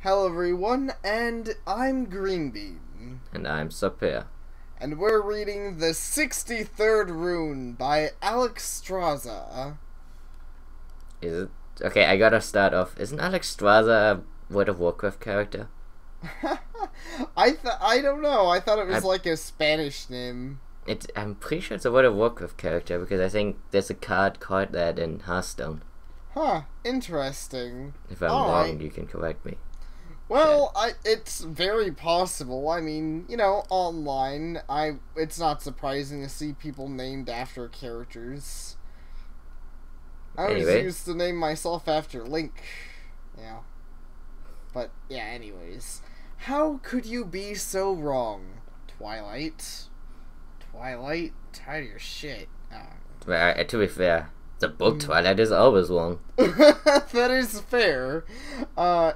Hello everyone, and I'm Greenbean. And I'm Sapare. And we're reading the 63rd Rune by Alex Straza. Is it? Okay, I gotta start off. Isn't Alex Straza a World of Warcraft character? I don't know, I thought it was like a Spanish name. I'm pretty sure it's a World of Warcraft character because I think there's a card called that in Hearthstone. Huh, interesting. If I'm wrong, you can correct me. Well, it's very possible. I mean, you know, online, it's not surprising to see people named after characters. I always used to name myself after Link. Yeah. But, yeah, anyways. How could you be so wrong, Twilight? Twilight? Tired of your shit. Well, to be fair, the book Twilight is always wrong. That is fair.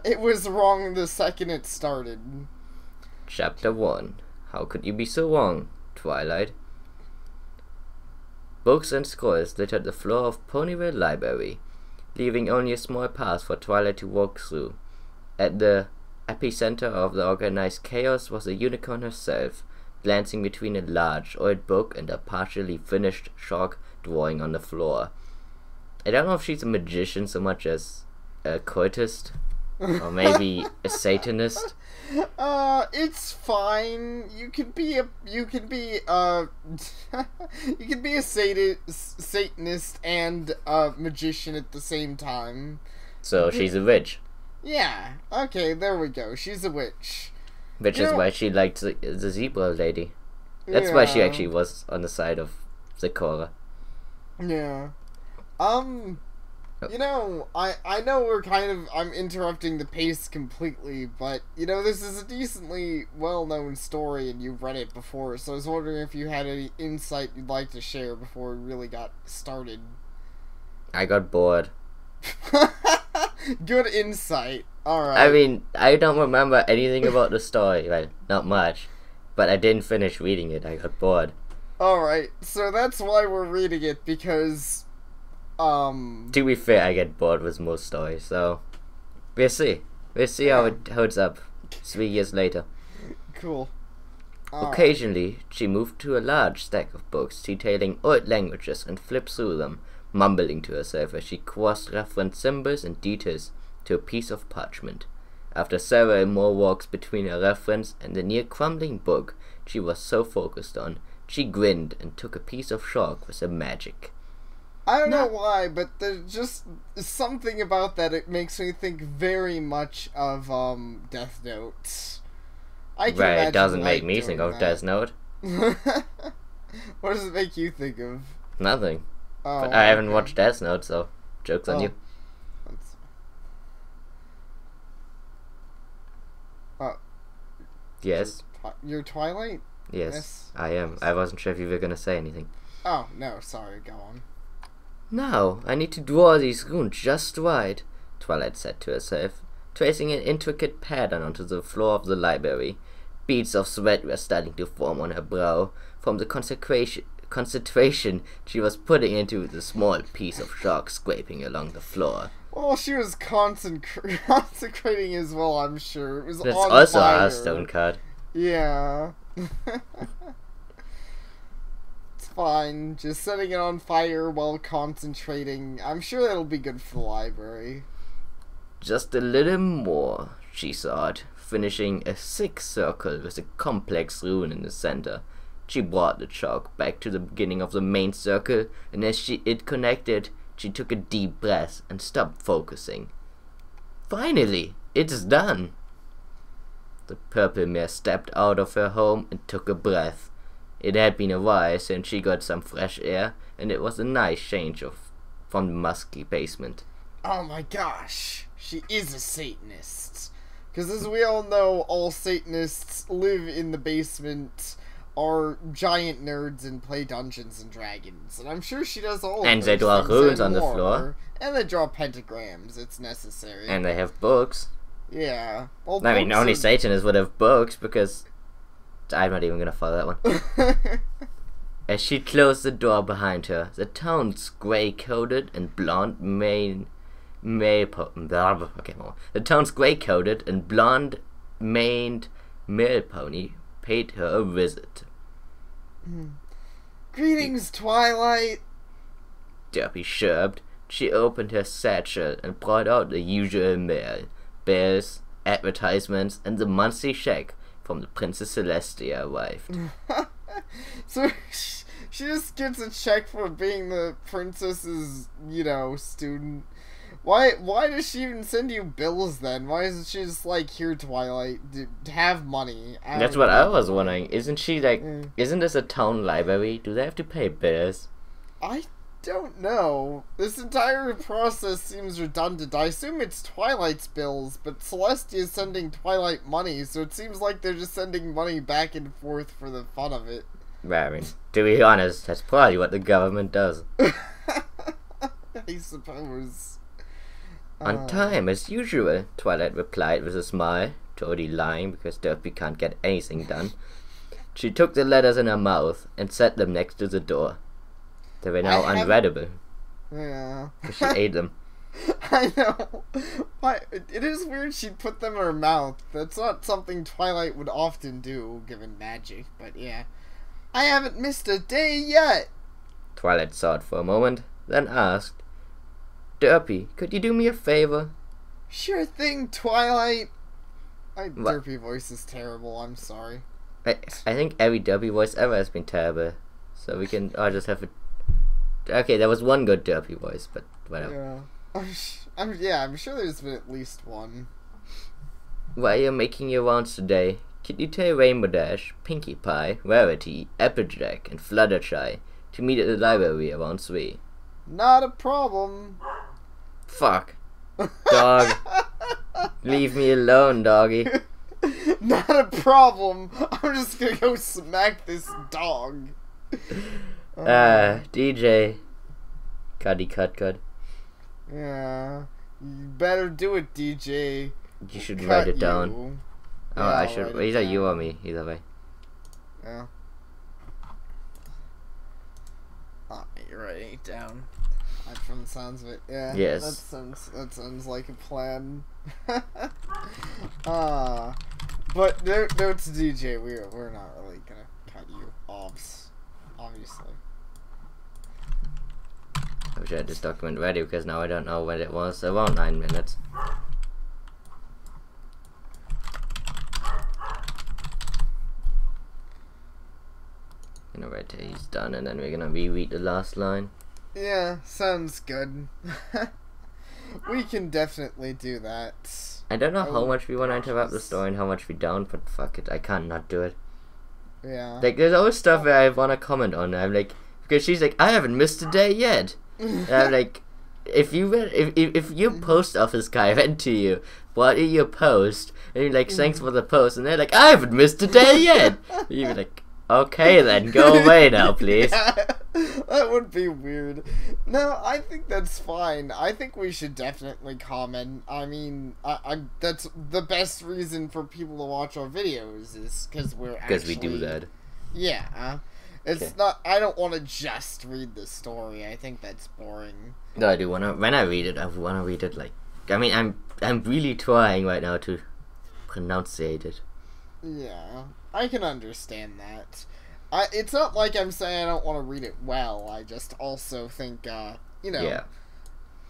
It was wrong the second it started. Chapter 1. How could you be so wrong, Twilight? Books and scrolls littered the floor of Ponyville Library, leaving only a small path for Twilight to walk through. At the epicenter of the organized chaos was a unicorn herself, glancing between a large old book and a partially finished chalk drawing on the floor. I don't know if she's a magician so much as a cultist, or maybe a Satanist. It's fine. You can be a Satanist and a magician at the same time. So she's a witch. Yeah. Okay, there we go. She's a witch. Which is why she liked the zebra lady. That's why she actually was on the side of Zecora. Yeah. You know, I know I'm interrupting the pace completely, but, you know, this is a decently well-known story and you've read it before, so I was wondering if you had any insight you'd like to share before we really got started. I got bored. Good insight. Alright. I mean, I don't remember anything about the story, right? Not much. But I didn't finish reading it, I got bored. Alright, so that's why we're reading it, because to be fair, I get bored with most stories, so we'll see. We'll see how it holds up 3 years later. Cool. Occasionally, she moved to a large stack of books detailing old languages and flipped through them, mumbling to herself as she cross-referenced symbols and details to a piece of parchment. After several more walks between her reference and the near-crumbling book she was so focused on, she grinned and took a piece of chalk with some magic. I don't know why, but there's just something about that. It makes me think very much of Death Note. It doesn't make me think of Death Note. What does it make you think of? Nothing. But I haven't watched Death Note, so joke's on you. Yes. You're Twilight? Yes, I am. I wasn't sure if you were gonna say anything. Oh, no, sorry, go on. Now, I need to draw these runes just right, Twilight said to herself, tracing an intricate pattern onto the floor of the library. Beads of sweat were starting to form on her brow from the concentration she was putting into the small piece of chalk scraping along the floor. Well, she was concentrating as well, I'm sure. It was That's on also fire. a Hearthstone card. Yeah. It's fine. Just setting it on fire while concentrating. I'm sure that'll be good for the library. Just a little more, she thought, finishing a thick circle with a complex rune in the center. She brought the chalk back to the beginning of the main circle, and as it connected, she took a deep breath and stopped focusing. Finally, it's done! The purple mare stepped out of her home and took a breath. It had been a while since she got some fresh air, and it was a nice change from the musky basement. Oh my gosh, she is a Satanist. Because as we all know, all Satanists live in the basement, are giant nerds, and play Dungeons and Dragons. And I'm sure she does all of And those they draw things runes and on the more. floor. And they draw pentagrams, it's necessary. And they have books. Yeah. Well, I mean, only Satanists would have books, because I'm not even gonna follow that one. As she closed the door behind her, the town's grey-coated and blonde The town's grey-coated and blonde-maned mail pony paid her a visit. Greetings, Twilight. Derpy chirped. She opened her satchel and brought out the usual mail. Bills, advertisements, and the monthly check from the Princess Celestia arrived. So she just gets a check for being the princess's, student. Why does she even send you bills then? Why isn't she just like, here, Twilight, have money? That's what I was wondering. Isn't she like, isn't this a town library? Do they have to pay bills? I don't know. This entire process seems redundant. I assume it's Twilight's bills, but Celestia is sending Twilight money, so it seems like they're just sending money back and forth for the fun of it. Well, I mean, to be honest, that's probably what the government does. I suppose. On time, as usual, Twilight replied with a smile, totally lying because Derpy can't get anything done. She took the letters in her mouth and set them next to the door. They were now unreadable. Yeah. Because she ate them. I know. Why? It is weird she'd put them in her mouth. That's not something Twilight would often do, given magic, but yeah. I haven't missed a day yet! Twilight thought for a moment, then asked, Derpy, could you do me a favor? Sure thing, Twilight. My Derpy voice is terrible, I'm sorry. I think every Derpy voice ever has been terrible. So we can all just have a... Okay, there was one good Derpy voice, but whatever. Yeah. I'm sure there's been at least one. While you're making your rounds today, could you tell Rainbow Dash, Pinkie Pie, Rarity, Applejack, and Fluttershy to meet at the library around 3? Not a problem. Fuck. Dog. Leave me alone, doggy. Not a problem. I'm just gonna go smack this dog. DJ. Cuddy cut. Yeah. You better do it, DJ. You should write it down. You. Oh, yeah, I should. Either you or me. Either way. Yeah. You're writing it down. From the sounds of it, yeah. Yes. That sounds like a plan. But notes DJ, we're not really gonna cut you off, obviously. I wish I had this document ready because now I don't know when it was. Around 9 minutes. Gonna wait till he's done and then we're gonna reread the last line. Yeah, sounds good. We can definitely do that. I don't know how much we want to interrupt the story and how much we don't, but fuck it, I can't not do it. Yeah. Like, there's always stuff where I want to comment on. I'm like, because she's like, I haven't missed a day yet. And I'm like, if your post office guy went to you, what is your post? And you're like, thanks for the post. And they're like, I haven't missed a day yet. And you're like, okay then, go away now, please. Yeah, that would be weird. No, I think that's fine. I think we should definitely comment. I mean, that's the best reason for people to watch our videos is because we do that. Yeah. It's not. I don't want to just read the story. I think that's boring. No, I do want to. When I read it, I want to read it like. I mean, I'm really trying right now to pronunciate it. Yeah, I can understand that. It's not like I'm saying I don't want to read it well. I just also think, Yeah.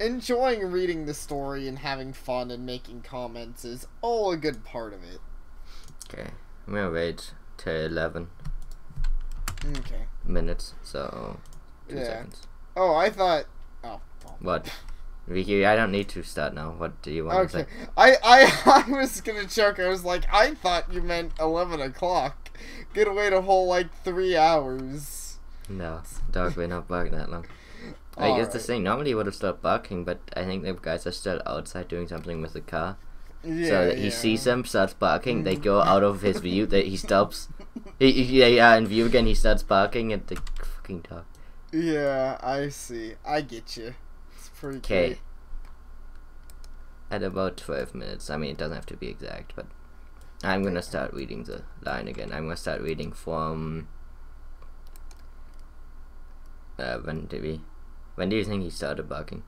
Enjoying reading the story and having fun and making comments is all a good part of it. Okay, I'm gonna wait till 11. Okay. Minutes, so 2 seconds. Oh, I thought. Oh. Well. What? Vicky, I don't need to start now. What do you want to say? I was gonna joke. I was like, I thought you meant 11 o'clock. Gonna wait a whole 3 hours. No, dog will not bark that long. I guess the thing. Normally he would have stopped barking, but I think the guys are still outside doing something with the car. Yeah, so that he sees them, starts barking. They go out of his view. He stops. In view again. He starts barking at the fucking dog. Yeah, I see. I get you. It's pretty okay. At about 12 minutes. I mean, it doesn't have to be exact, but I'm gonna start reading the line again. I'm gonna start reading from. When do you think he started barking?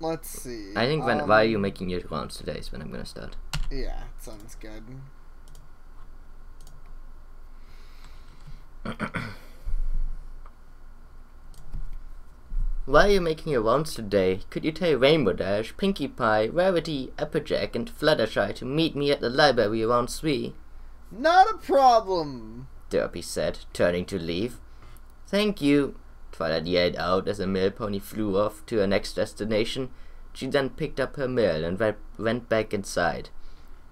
let's see. I think while you're making your rounds today is when I'm gonna start. Yeah, sounds good. While you're making your rounds today, could you tell Rainbow Dash, Pinkie Pie, Rarity, Applejack, and Fluttershy to meet me at the library around 3? Not a problem, Derpy said, turning to leave. Thank you, Twilight yelled out as a mail pony flew off to her next destination. She then picked up her mail and went back inside.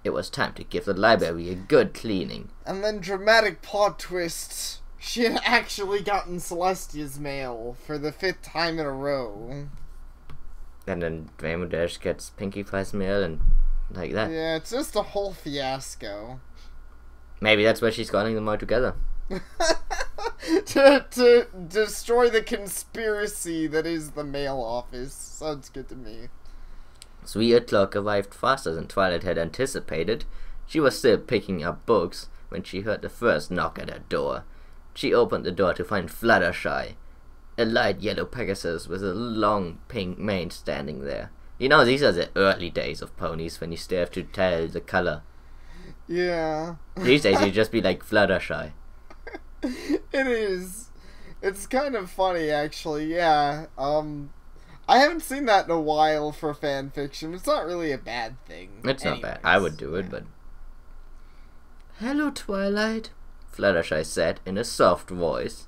It was time to give the library a good cleaning. And then dramatic plot twist. She had actually gotten Celestia's mail for the 5th time in a row. And then Rainbow Dash gets Pinkie Pie's mail and like that. Yeah, it's just a whole fiasco. Maybe that's why she's calling them all together. to destroy the conspiracy that is the mail office. Sounds good to me. 3 o'clock arrived faster than Twilight had anticipated. She was still picking up books when she heard the first knock at her door. She opened the door to find Fluttershy, a light yellow Pegasus with a long pink mane standing there. You know, these are the early days of ponies when you still have to tell the color. Yeah. These days you just be like Fluttershy. It is. It's kind of funny, actually, yeah. I haven't seen that in a while for fan fiction. It's not really a bad thing. It's not bad. I would do it, but... Hello, Twilight, Fluttershy said in a soft voice.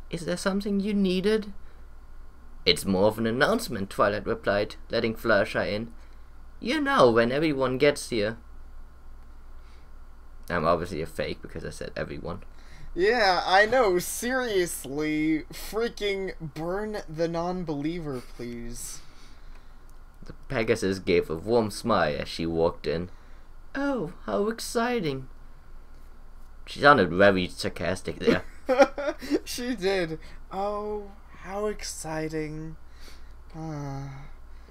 Is there something you needed? It's more of an announcement, Twilight replied, letting Fluttershy in. You know, when everyone gets here. I'm obviously a fake because I said everyone. Yeah, I know. Seriously, freaking burn the non-believer, please. The Pegasus gave a warm smile as she walked in. Oh, how exciting. She sounded very sarcastic there. She did. Oh, how exciting.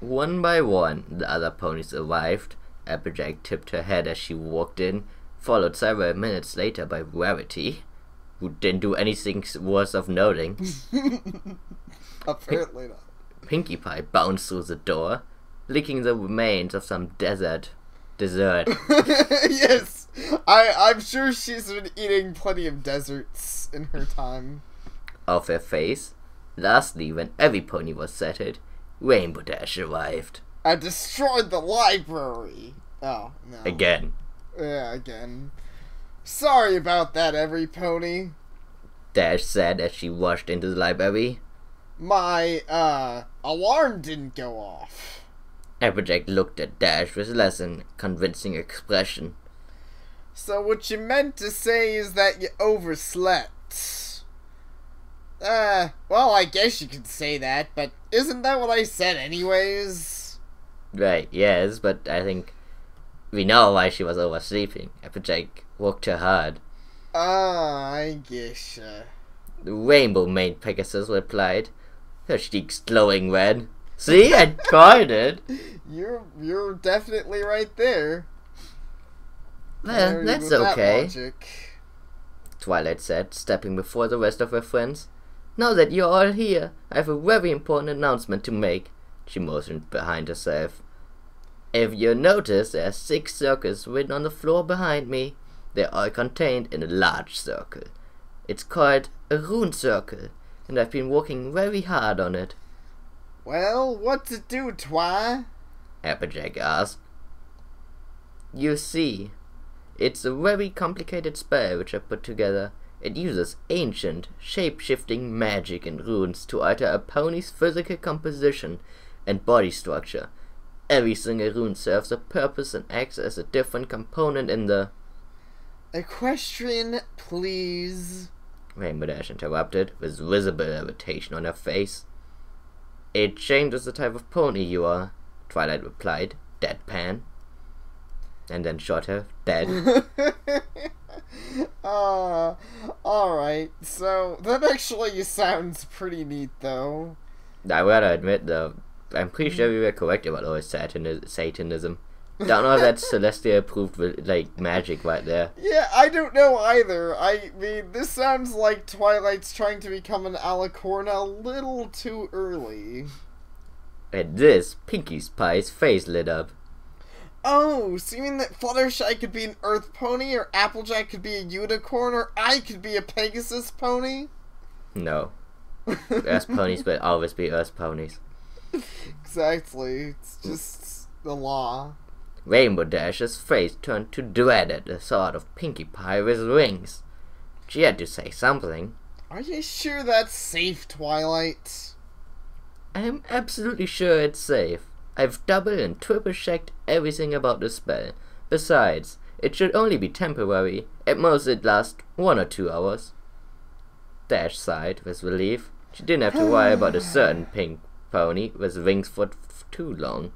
One by one, the other ponies arrived. Applejack tipped her head as she walked in, followed several minutes later by Rarity, who didn't do anything worth of noting. Apparently not. Pinkie Pie bounced through the door, licking the remains of some dessert. Yes, I'm sure she's been eating plenty of desserts in her time. Off her face. Lastly, when every pony was settled, Rainbow Dash arrived. I destroyed the library. Oh, no. Again. Yeah, again. Sorry about that, every pony. Dash said as she rushed into the library. My, alarm didn't go off. Applejack looked at Dash with less than convincing expression. So what you meant to say is that you overslept. Well, I guess you could say that, but isn't that what I said anyways? Right, yes, but I think we know why she was oversleeping. Applejack worked her hard. I guess, The rainbow-maned Pegasus replied, her cheeks glowing red. See, I called it. You're definitely right there. Well, that's okay, Twilight said, stepping before the rest of her friends. Now that you're all here, I have a very important announcement to make. She motioned behind herself. If you notice, there are 6 circles written on the floor behind me. They're all contained in a large circle. It's called a rune circle, and I've been working very hard on it. Well, what's it do, Twi? Applejack asked. You see, it's a very complicated spell which I put together. It uses ancient, shape-shifting magic and runes to alter a pony's physical composition and body structure. Every single rune serves a purpose and acts as a different component in the... Equestrian, please. Rainbow Dash interrupted, with visible irritation on her face. It changes the type of pony you are, Twilight replied, deadpan. And then shot her dead. Alright, so that actually sounds pretty neat, though. I gotta admit, though, I'm pretty sure we were correct about all Satanism. Don't know if that's Celestia approved with, like, magic right there. Yeah, I don't know either. I mean, this sounds like Twilight's trying to become an Alicorn a little too early. At this, Pinkie Pie's face lit up. Oh, so you mean that Fluttershy could be an Earth pony, or Applejack could be a unicorn, or I could be a Pegasus pony? No. Earth ponies will always be Earth ponies. Exactly. It's just the law. Rainbow Dash's face turned to dread at the thought of Pinkie Pie with wings. She had to say something. Are you sure that's safe, Twilight? I am absolutely sure it's safe. I've double and triple checked everything about the spell. Besides, it should only be temporary. At most it lasts 1 or 2 hours. Dash sighed with relief. She didn't have to worry about a certain pink pony with wings for too long.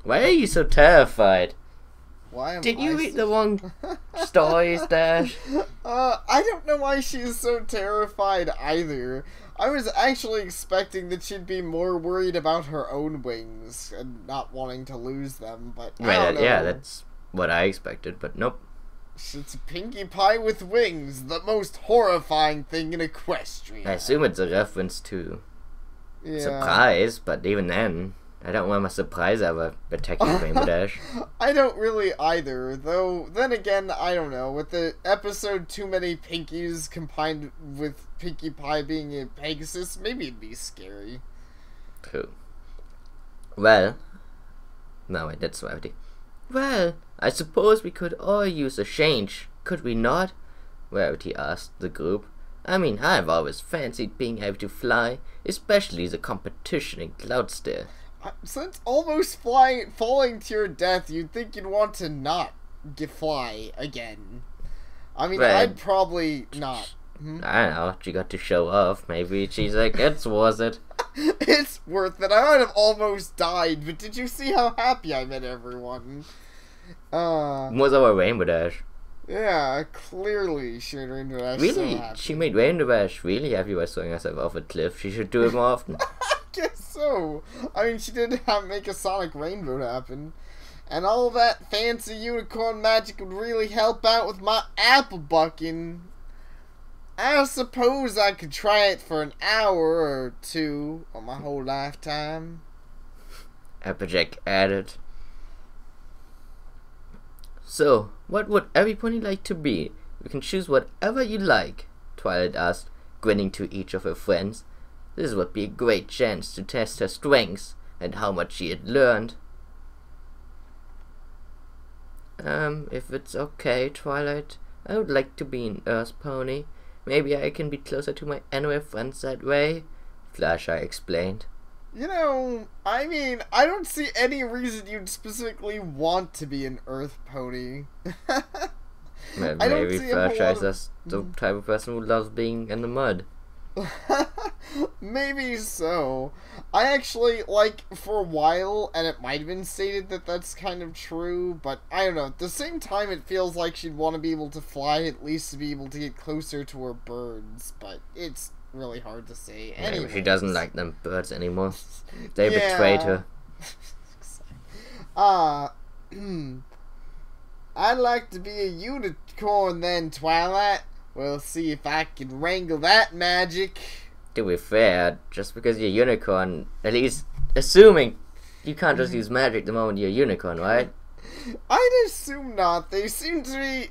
Why are you so terrified? Did you read the wrong stories, Dash? I don't know why she's so terrified either. I was actually expecting that she'd be more worried about her own wings and not wanting to lose them, but I don't know. Yeah, that's what I expected, but nope. It's a Pinkie Pie with wings, the most horrifying thing in Equestria. I assume it's a reference to surprise, but even then, I don't want my surprise ever attacking Rainbow Dash. I don't really either, though then again, I don't know. With the episode Too Many Pinkies combined with Pinkie Pie being a Pegasus, maybe it'd be scary. True. Well, no wait, that's Rarity. Well, I suppose we could all use a change, could we not? Rarity asked the group. I mean, I've always fancied being able to fly, especially the competition in Cloudstair. Since almost falling to your death, you'd think you'd want to not fly again. I mean, well, I'd probably not. I don't know, she got to show off. Maybe she's like, it's worth it. It's worth it. I might have almost died, but did you see how happy I made everyone? Was our Rainbow Dash? Yeah, clearly she made Rainbow Dash really? so happy. She made Rainbow Dash really happy by throwing herself off a cliff. She should do it more often. I guess so. I mean, she did make a sonic rainbow happen. And all that fancy unicorn magic would really help out with my apple bucking. I suppose I could try it for an hour or 2 on my whole lifetime. Applejack added. So, what would every pony like to be? You can choose whatever you like, Twilight asked, grinning to each of her friends. This would be a great chance to test her strengths and how much she had learned. If it's okay, Twilight, I would like to be an Earth pony. Maybe I can be closer to my animal friends that way, Fluttershy explained. You know, I mean, I don't see any reason you'd specifically want to be an Earth pony. Maybe Fluttershy's the type of person who loves being in the mud. Maybe so. I actually, for a while, and it might have been stated that that's kind of true, but I don't know. At the same time, it feels like she'd want to be able to fly, at least to be able to get closer to her birds, but it's really hard to say. Anyway, she doesn't like them birds anymore. They betrayed her. I'd like to be a unicorn then, Twilight. We'll see if I can wrangle that magic. To be fair, just because you're a unicorn, at least assuming you can't just use magic the moment you're a unicorn, right? I'd assume not. They seem to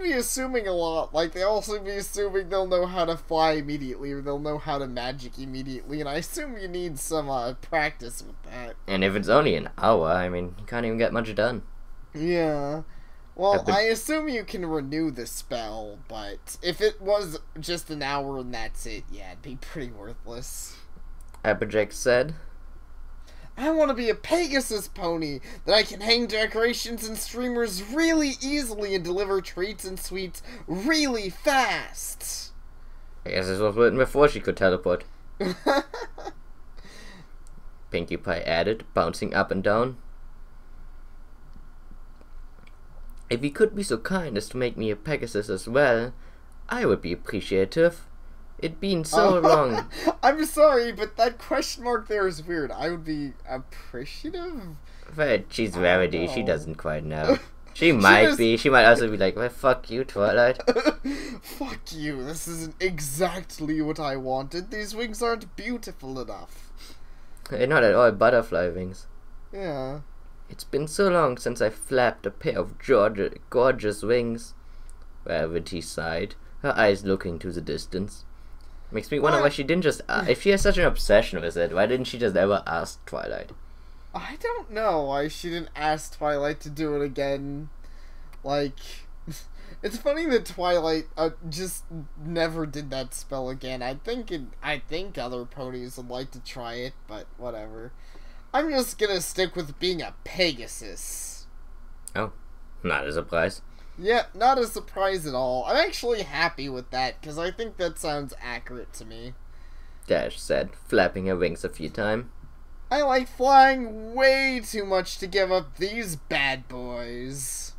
be assuming a lot. Like, they all seem to be assuming they'll know how to fly immediately, or they'll know how to magic immediately, and I assume you need some practice with that. And if it's only an hour, I mean, you can't even get much done. Yeah. Well, I assume you can renew the spell, but if it was just an hour and that's it, yeah, it'd be pretty worthless. Applejack said. I want to be a Pegasus pony that I can hang decorations and streamers really easily and deliver treats and sweets really fast. I guess this was written before she could teleport. Pinkie Pie added, bouncing up and down. If you could be so kind as to make me a Pegasus as well, I would be appreciative. It'd been so long. I'm sorry, but that question mark there is weird. I would be appreciative? But she's Rarity, she doesn't quite know. She might be. She might also be like, well, fuck you, Twilight. Fuck you, this isn't exactly what I wanted. These wings aren't beautiful enough. They're not at all butterfly wings. Yeah. It's been so long since I flapped a pair of gorgeous wings. Rarity sighed, her eyes looking to the distance. Makes me wonder why she didn't just... if she has such an obsession with it, why didn't she just ever ask Twilight? I don't know why she didn't ask Twilight to do it again. Like, it's funny that Twilight just never did that spell again. I think other ponies would like to try it, but whatever. I'm just gonna stick with being a Pegasus. Oh, not a surprise. Yeah, not a surprise at all. I'm actually happy with that, because I think that sounds accurate to me. Dash said, flapping her wings a few times. I like flying way too much to give up these bad boys.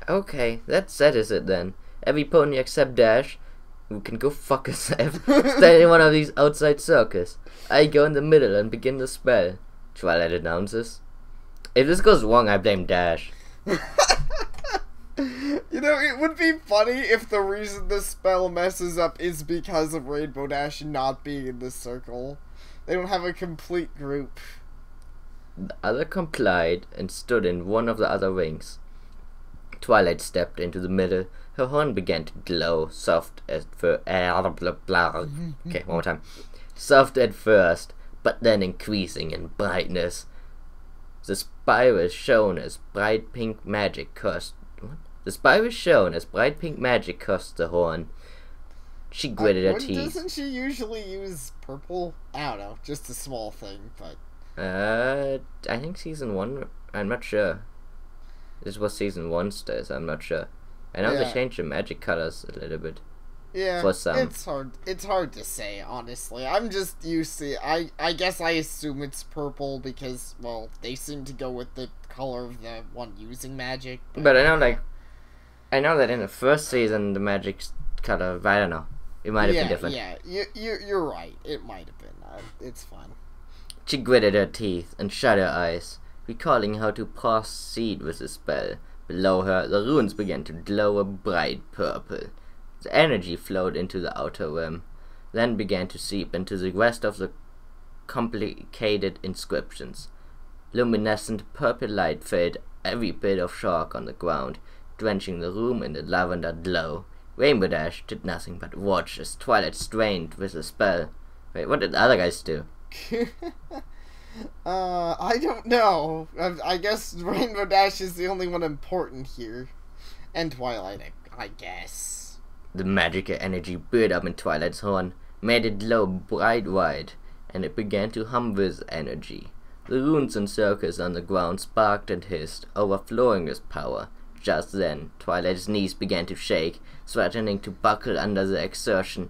Okay, that settles it then. Every pony except Dash, who can go fuck herself, stay in one of these outside circles. I go in the middle and begin the spell, Twilight announces. If this goes wrong, I blame Dash. You know, it would be funny if the reason the spell messes up is because of Rainbow Dash not being in the circle. They don't have a complete group. The other complied and stood in one of the other wings. Twilight stepped into the middle. Her horn began to glow, soft at first. Okay, one more time. Soft at first, but then increasing in brightness. The spiral shone as bright pink magic cursed. The spiral shone as bright pink magic cursed the horn. She gritted her teeth. Doesn't she usually use purple? I don't know, just a small thing, but... I think season 1, I'm not sure. This was season 1 still, so I'm not sure. I know they changed the magic colors a little bit. Yeah, for some. It's hard to say, honestly. I'm just used to... I guess I assume it's purple because, well, they seem to go with the color of the one using magic. But I know that in the first season, the magic color, I don't know. It might have been different. Yeah, you're right. It might have been. It's fine. She gritted her teeth and shut her eyes, recalling how to proceed with the spell. Below her, the runes began to glow a bright purple. The energy flowed into the outer rim, then began to seep into the rest of the complicated inscriptions. Luminescent purple light filled every bit of chalk on the ground, drenching the room in the lavender glow. Rainbow Dash did nothing but watch as Twilight strained with the spell. Wait, what did the other guys do? I don't know. I guess Rainbow Dash is the only one important here. And Twilight, I guess. The magic energy built up in Twilight's horn, made it glow bright white, and it began to hum with energy. The runes and circles on the ground sparked and hissed, overflowing with power. Just then, Twilight's knees began to shake, threatening to buckle under the exertion.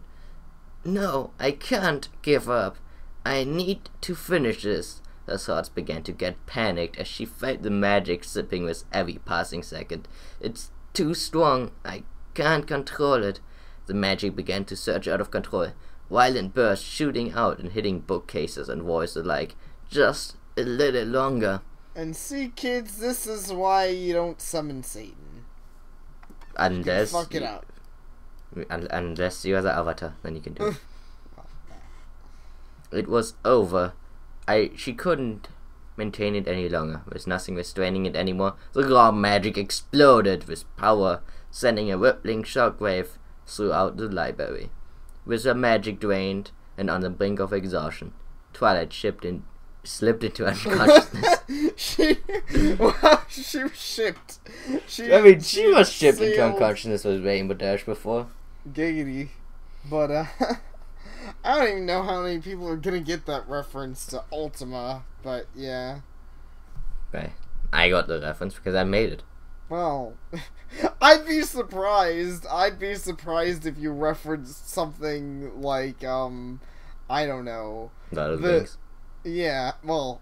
No, I can't give up. I need to finish this. Her thoughts began to get panicked as she felt the magic sipping with every passing second. It's too strong. I can't control it. The magic began to surge out of control, violent bursts shooting out and hitting bookcases and walls alike. Just a little longer. And see, kids, this is why you don't summon Satan. Unless you fuck it up. Unless you are the Avatar, then you can do it. It was over. She couldn't maintain it any longer. With nothing restraining it anymore, the raw magic exploded with power, sending a rippling shockwave throughout the library. With her magic drained and on the brink of exhaustion, Twilight slipped into unconsciousness. She was shipped. She was shipped into unconsciousness with Rainbow Dash before. Giggity. But, I don't even know how many people are gonna get that reference to Ultima, but yeah. Right. I got the reference because I made it. Well, I'd be surprised. I'd be surprised if you referenced something like, I don't know. Lord of the Rings. Yeah, well,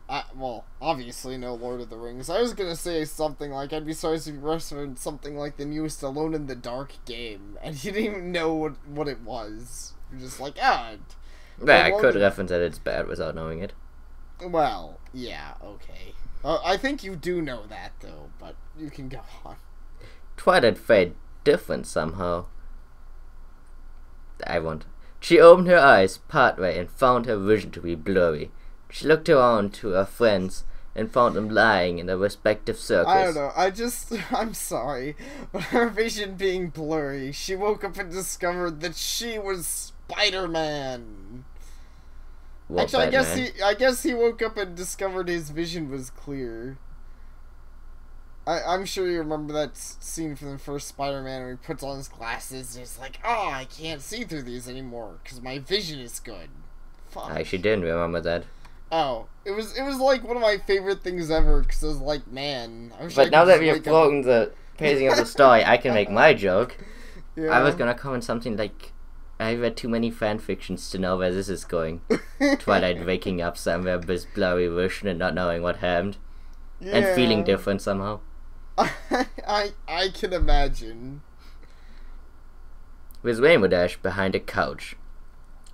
obviously no Lord of the Rings. I was gonna say something like, I'd be surprised if you referenced something like the newest Alone in the Dark game, and you didn't even know what it was. You're just like, Yeah, I could reference that it's bad without knowing it. Well, yeah, okay. I think you do know that, though, but you can go on. Twilight felt different somehow. She opened her eyes partway and found her vision to be blurry. She looked around to her friends and found them lying in their respective circles. I don't know, I'm sorry, but her vision being blurry, she woke up and discovered that she was Spider-Man. Actually, I guess he woke up and discovered his vision was clear. I'm sure you remember that scene from the first Spider-Man where he puts on his glasses and he's like, oh, I can't see through these anymore because my vision is good. Fuck. I actually didn't remember that. Oh, it was like one of my favorite things ever because I was like, man. But now that we've broken the pacing of the story, I can make my joke. Yeah. I was gonna comment something like, I read too many fan fictions to know where this is going. Twilight waking up somewhere with this blurry vision and not knowing what happened. Yeah. And feeling different somehow. I can imagine. With Rainbow Dash behind a couch,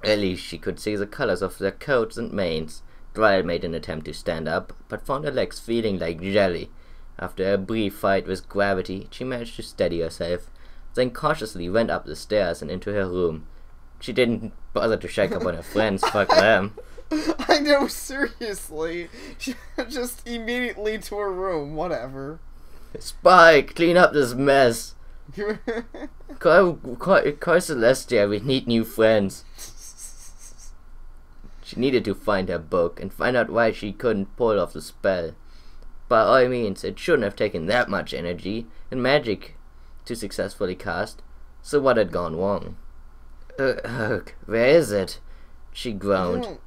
at least she could see the colors of their coats and manes. Twilight made an attempt to stand up, but found her legs feeling like jelly. After a brief fight with gravity, she managed to steady herself, then cautiously went up the stairs and into her room. She didn't bother to check up on her friends, fuck them. I know, seriously. She just immediately to her room, whatever. Spike, clean up this mess. Call Celestia, we need new friends. She needed to find her book and find out why she couldn't pull off the spell. By all means, it shouldn't have taken that much energy and magic to successfully cast, so what had gone wrong? Where is it? She groaned.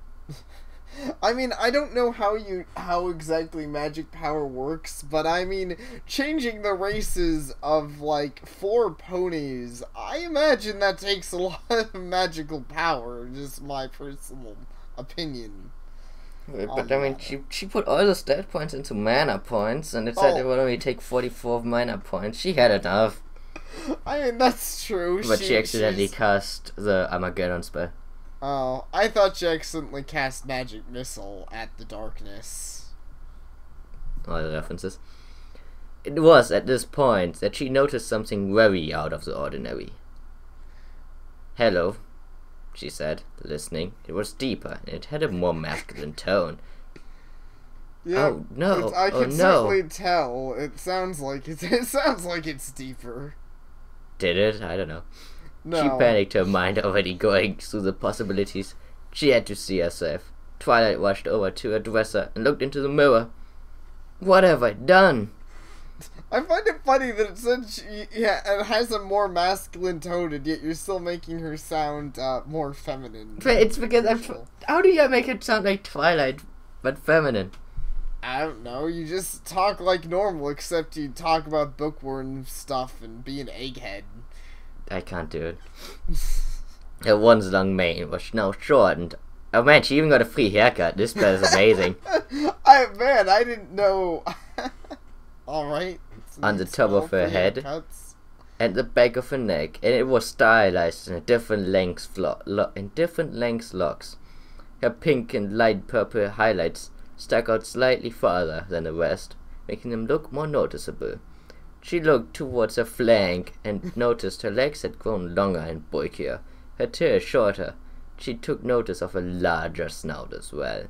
I mean, I don't know how exactly magic power works, but I mean, changing the races of like 4 ponies, I imagine that takes a lot of magical power. Just my personal opinion. But I mean, she put all the stat points into mana points, and it said it would only take 44 mana points. She had enough. I mean, that's true. But she accidentally cast the Armageddon spell. Oh, I thought she accidentally cast Magic Missile at the darkness. All the references. It was at this point that she noticed something very out of the ordinary. Hello, she said, listening. It was deeper, and it had a more masculine tone. Yeah, oh no! I can certainly tell. It sounds like it's deeper. Did it? I don't know. No. She panicked, her mind already going through the possibilities. She had to see herself. Twilight rushed over to her dresser and looked into the mirror. What have I done? I find it funny that it said it has a more masculine tone, and yet you're still making her sound more feminine. But it's because how do you make it sound like Twilight, but feminine? I don't know. You just talk like normal, except you talk about bookworm stuff and be an egghead. I can't do it. Her once long mane was now shortened. Oh man, she even got a free haircut. This spell is amazing. I didn't know. Alright. On the top of her head and the back of her neck, and it was stylized in different lengths locks. Her pink and light purple highlights stuck out slightly farther than the rest, making them look more noticeable. She looked towards her flank and noticed her legs had grown longer and bulkier, her tail shorter. She took notice of a larger snout as well.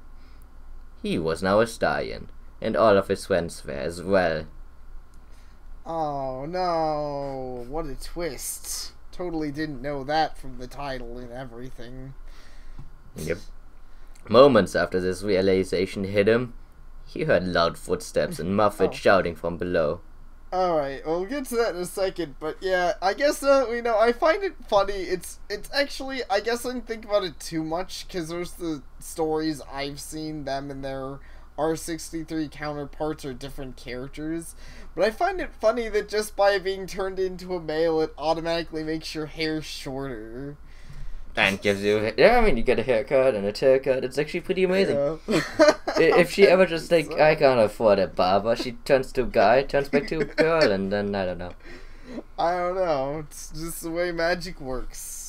He was now a stallion, and all of his friends were as well. Oh no, what a twist. Totally didn't know that from the title and everything. Yep. Moments after this realization hit him, he heard loud footsteps and muffled shouting from below. Alright, we'll get to that in a second, but yeah, I guess, I find it funny. It's actually, I guess I didn't think about it too much, because there's the stories I've seen, them and their R63 counterparts are different characters, but I find it funny that just by being turned into a male, it automatically makes your hair shorter. And gives you, you get a haircut and a haircut. It's actually pretty amazing. Yeah. If she ever just I can't afford a barber, she turns to a guy, turns back to a girl, and then I don't know. I don't know. It's just the way magic works.